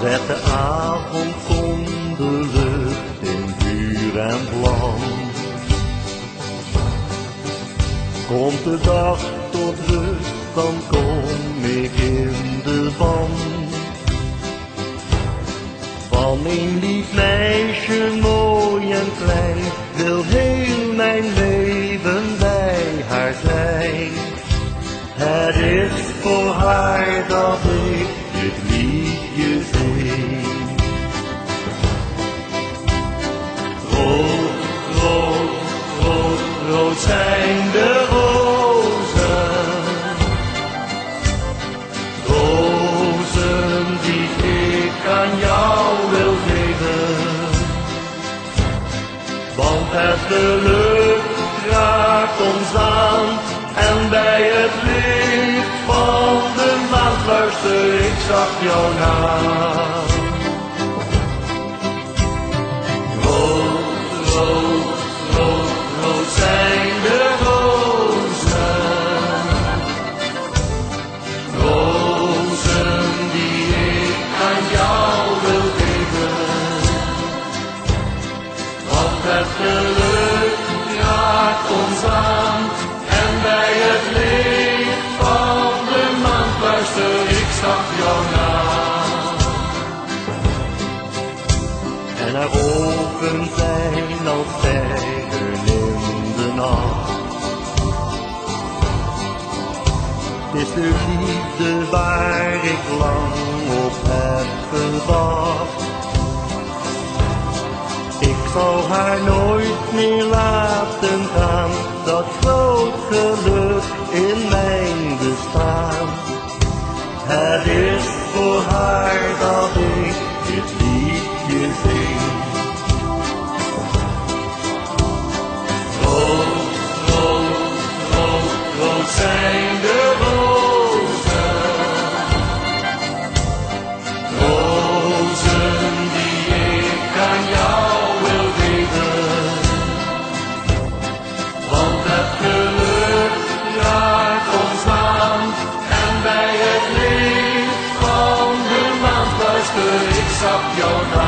Zet de avond zonder lucht in vuur en vlam. Komt de dag tot rust, dan kom ik in de ban. Van een lief meisje, mooi en klein, wil heel mijn leven bij haar zijn. Het is voor haar dat ik dit liedje zing. Rood, rood, rood, rood zijn de rozen. Rozen die ik aan jou wil geven. Want het geluk raakt ons aan. En bij het licht van de maan luister ik zacht jouw naam. Rood, rood, rood, rood zijn de rozen. Rozen die ik aan jou wil geven. Want het geluk raakt ons aan. Bij het licht van de maan luister ik zacht jouw naam. En haar ogen zijn als sterren in de nacht. Het is de liefde waar ik lang op heb gewacht. Ik zal haar nooit meer laten gaan, dat groot geluk in mijn bestaan. Het is voor haar dat ik dit liedje zing. Rood, rood, rood, rood zijn de rozen. Rozen die ik aan jou wil geven. Want het geluk raakt ons aan. En bij het licht van de maan luister ik zacht jouw naam.